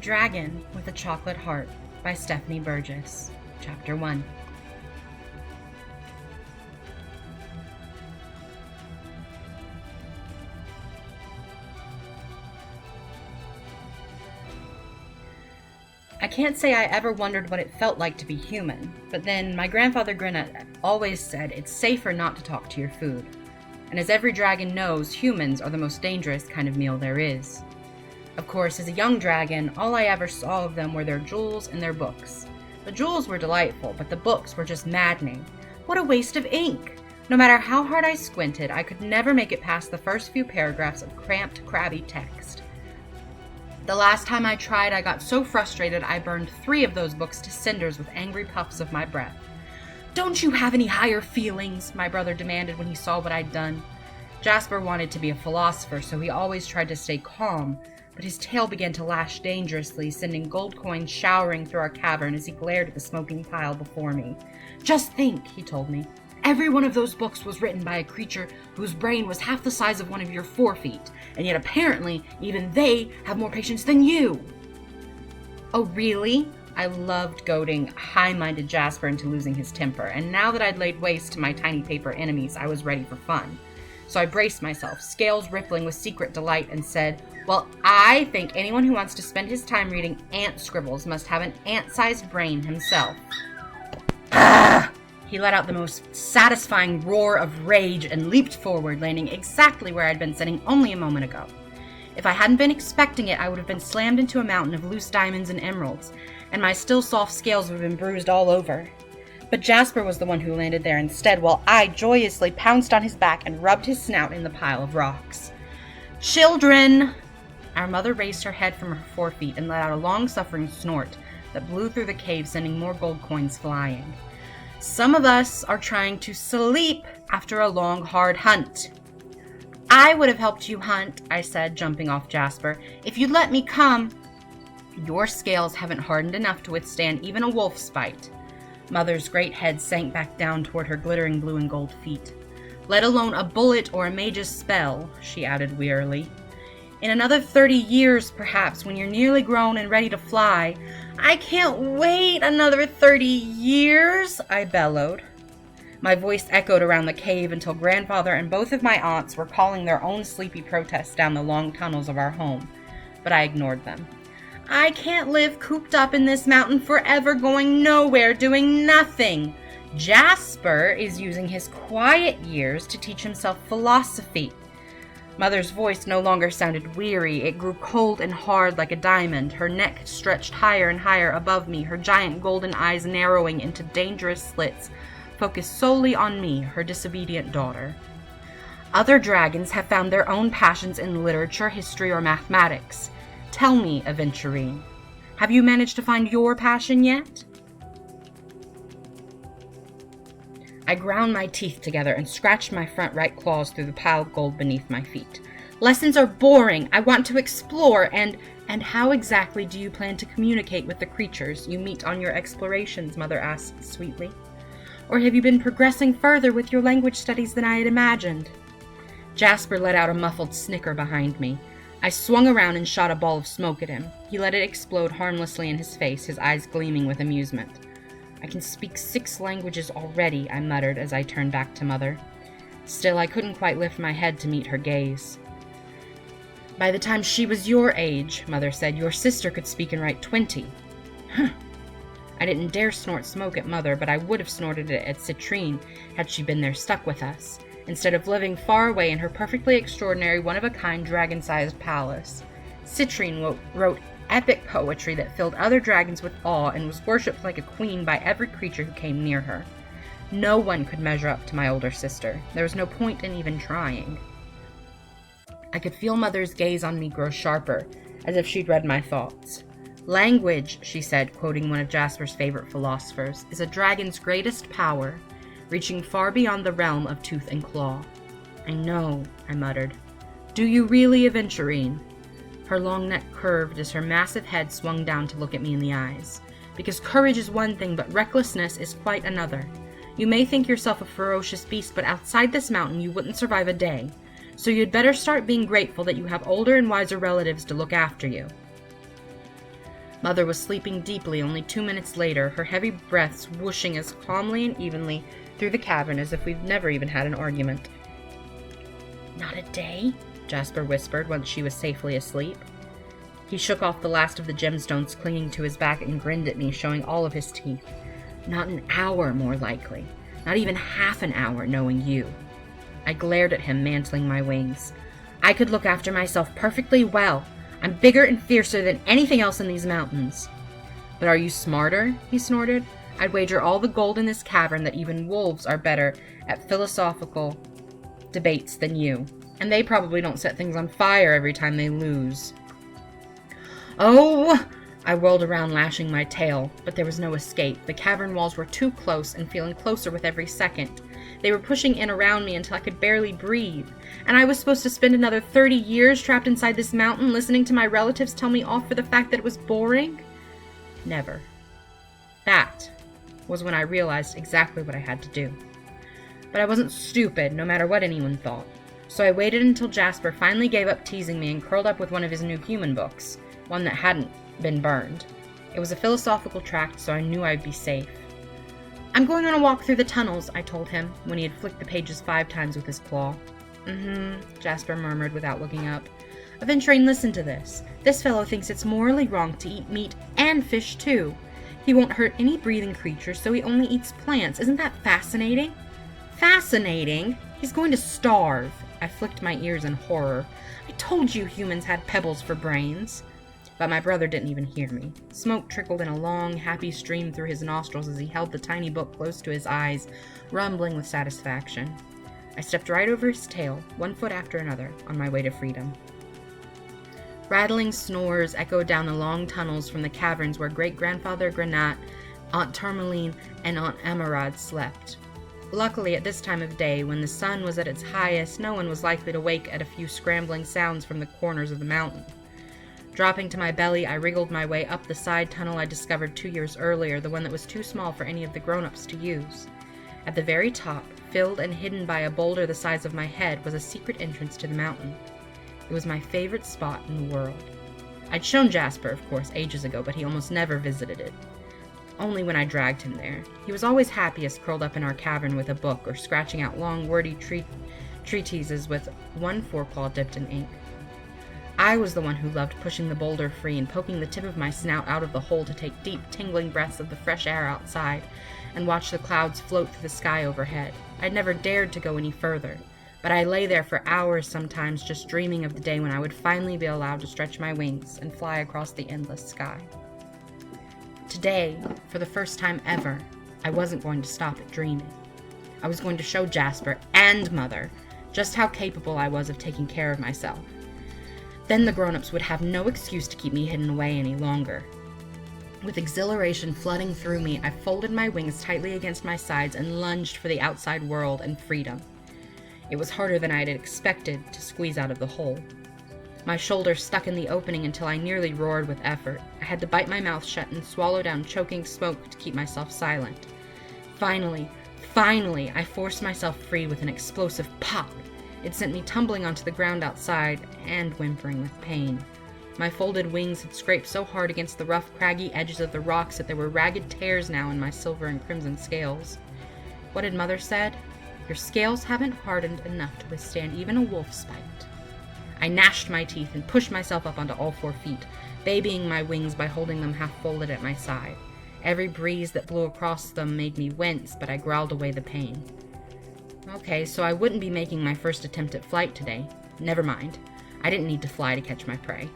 Dragon with a Chocolate Heart by Stephanie Burgis. Chapter 1. I can't say I ever wondered what it felt like to be human, but then my grandfather Grinnet always said it's safer not to talk to your food. And as every dragon knows, humans are the most dangerous kind of meal there is. Of course, as a young dragon, all I ever saw of them were their jewels and their books. The jewels were delightful, but the books were just maddening. What a waste of ink! No matter how hard I squinted, I could never make it past the first few paragraphs of cramped, crabby text. The last time I tried, I got so frustrated I burned 3 of those books to cinders with angry puffs of my breath. "Don't you have any higher feelings?" my brother demanded when he saw what I'd done. Jasper wanted to be a philosopher, so he always tried to stay calm, but his tail began to lash dangerously, sending gold coins showering through our cavern as he glared at the smoking pile before me. "Just think," he told me. "Every one of those books was written by a creature whose brain was half the size of one of your forefeet, and yet apparently even they have more patience than you." Oh, really? I loved goading high-minded Jasper into losing his temper, and now that I'd laid waste to my tiny paper enemies, I was ready for fun. So I braced myself, scales rippling with secret delight, and said, "Well, I think anyone who wants to spend his time reading ant scribbles must have an ant-sized brain himself." He let out the most satisfying roar of rage and leaped forward, landing exactly where I'd been sitting only a moment ago. If I hadn't been expecting it, I would have been slammed into a mountain of loose diamonds and emeralds, and my still soft scales would have been bruised all over. But Jasper was the one who landed there instead, while I joyously pounced on his back and rubbed his snout in the pile of rocks. "Children!" Our mother raised her head from her forefeet and let out a long-suffering snort that blew through the cave, sending more gold coins flying. "Some of us are trying to sleep after a long, hard hunt." "I would have helped you hunt," I said, jumping off Jasper, "if you'd let me come." "Your scales haven't hardened enough to withstand even a wolf's bite." Mother's great head sank back down toward her glittering blue and gold feet. "Let alone a bullet or a mage's spell," she added wearily. "In another 30 years, perhaps, when you're nearly grown and ready to fly." "I can't wait another 30 years, I bellowed. My voice echoed around the cave until Grandfather and both of my aunts were calling their own sleepy protests down the long tunnels of our home, but I ignored them. "I can't live cooped up in this mountain forever, going nowhere, doing nothing. Jasper is using his quiet years to teach himself philosophy." Mother's voice no longer sounded weary. It grew cold and hard like a diamond. Her neck stretched higher and higher above me, her giant golden eyes narrowing into dangerous slits, focused solely on me, her disobedient daughter. "Other dragons have found their own passions in literature, history, or mathematics. Tell me, Aventurine, have you managed to find your passion yet?" I ground my teeth together and scratched my front right claws through the pile of gold beneath my feet. "Lessons are boring. I want to explore, and how exactly do you plan to communicate with the creatures you meet on your explorations?" Mother asked sweetly. "Or have you been progressing further with your language studies than I had imagined?" Jasper let out a muffled snicker behind me. I swung around and shot a ball of smoke at him. He let it explode harmlessly in his face, his eyes gleaming with amusement. "I can speak 6 languages already," I muttered as I turned back to Mother. Still, I couldn't quite lift my head to meet her gaze. "By the time she was your age," Mother said, "your sister could speak and write 20. Huh. I didn't dare snort smoke at Mother, but I would have snorted it at Citrine had she been there stuck with us, instead of living far away in her perfectly extraordinary, one-of-a-kind, dragon-sized palace. Citrine wrote epic poetry that filled other dragons with awe and was worshipped like a queen by every creature who came near her. No one could measure up to my older sister. There was no point in even trying." I could feel Mother's gaze on me grow sharper, as if she'd read my thoughts. "Language," she said, quoting one of Jasper's favorite philosophers, "is a dragon's greatest power, reaching far beyond the realm of tooth and claw." "I know," I muttered. "Do you really, Aventurine?" Her long neck curved as her massive head swung down to look at me in the eyes. "Because courage is one thing, but recklessness is quite another. You may think yourself a ferocious beast, but outside this mountain you wouldn't survive a day. So you'd better start being grateful that you have older and wiser relatives to look after you." Mother was sleeping deeply only 2 minutes later, her heavy breaths whooshing as calmly and evenly through the cavern as if we'd never even had an argument. "Not a day?" Jasper whispered once she was safely asleep. He shook off the last of the gemstones clinging to his back and grinned at me, showing all of his teeth. "Not an hour, more likely. Not even half an hour, knowing you." I glared at him, mantling my wings. "I could look after myself perfectly well. I'm bigger and fiercer than anything else in these mountains." "But are you smarter?" he snorted. "I'd wager all the gold in this cavern that even wolves are better at philosophical debates than you. And they probably don't set things on fire every time they lose." "Oh!" I whirled around, lashing my tail, but there was no escape. The cavern walls were too close and feeling closer with every second. They were pushing in around me until I could barely breathe. And I was supposed to spend another 30 years trapped inside this mountain, listening to my relatives tell me off for the fact that it was boring? Never. That was when I realized exactly what I had to do. But I wasn't stupid, no matter what anyone thought. So I waited until Jasper finally gave up teasing me and curled up with one of his new human books, one that hadn't been burned. It was a philosophical tract, so I knew I'd be safe. "I'm going on a walk through the tunnels," I told him, when he had flicked the pages 5 times with his claw. Jasper murmured without looking up. "Aventurine, listen to this. This fellow thinks it's morally wrong to eat meat and fish, too. He won't hurt any breathing creatures, so he only eats plants. Isn't that fascinating?" "Fascinating? He's going to starve." I flicked my ears in horror. "I told you humans had pebbles for brains." But my brother didn't even hear me. Smoke trickled in a long, happy stream through his nostrils as he held the tiny book close to his eyes, rumbling with satisfaction. I stepped right over his tail, 1 foot after another, on my way to freedom. Rattling snores echoed down the long tunnels from the caverns where great-grandfather Granat, Aunt Tourmaline, and Aunt Amarad slept. Luckily, at this time of day, when the sun was at its highest, no one was likely to wake at a few scrambling sounds from the corners of the mountain. Dropping to my belly, I wriggled my way up the side tunnel I discovered 2 years earlier, the one that was too small for any of the grown-ups to use. At the very top, filled and hidden by a boulder the size of my head, was a secret entrance to the mountain. It was my favorite spot in the world. I'd shown Jasper, of course, ages ago, but he almost never visited it. Only when I dragged him there. He was always happiest curled up in our cavern with a book, or scratching out long, wordy treatises with one forepaw dipped in ink. I was the one who loved pushing the boulder free and poking the tip of my snout out of the hole to take deep, tingling breaths of the fresh air outside and watch the clouds float through the sky overhead. I'd never dared to go any further, but I lay there for hours sometimes just dreaming of the day when I would finally be allowed to stretch my wings and fly across the endless sky. Today, for the first time ever, I wasn't going to stop at dreaming. I was going to show Jasper and Mother just how capable I was of taking care of myself. Then the grown-ups would have no excuse to keep me hidden away any longer. With exhilaration flooding through me, I folded my wings tightly against my sides and lunged for the outside world and freedom. It was harder than I had expected to squeeze out of the hole. My shoulders stuck in the opening until I nearly roared with effort. I had to bite my mouth shut and swallow down choking smoke to keep myself silent. Finally, I forced myself free with an explosive pop. It sent me tumbling onto the ground outside and whimpering with pain. My folded wings had scraped so hard against the rough, craggy edges of the rocks that there were ragged tears now in my silver and crimson scales. What had Mother said? "Your scales haven't hardened enough to withstand even a wolf's bite." I gnashed my teeth and pushed myself up onto all 4 feet, babying my wings by holding them half folded at my side. Every breeze that blew across them made me wince, but I growled away the pain. Okay, so I wouldn't be making my first attempt at flight today. Never mind. I didn't need to fly to catch my prey.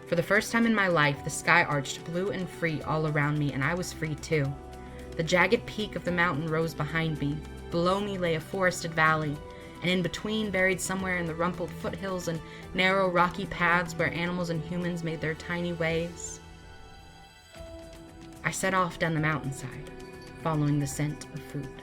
For the first time in my life, the sky arched blue and free all around me, and I was free too. The jagged peak of the mountain rose behind me. Below me lay a forested valley, and in between, buried somewhere in the rumpled foothills and narrow rocky paths where animals and humans made their tiny ways, I set off down the mountainside, following the scent of food.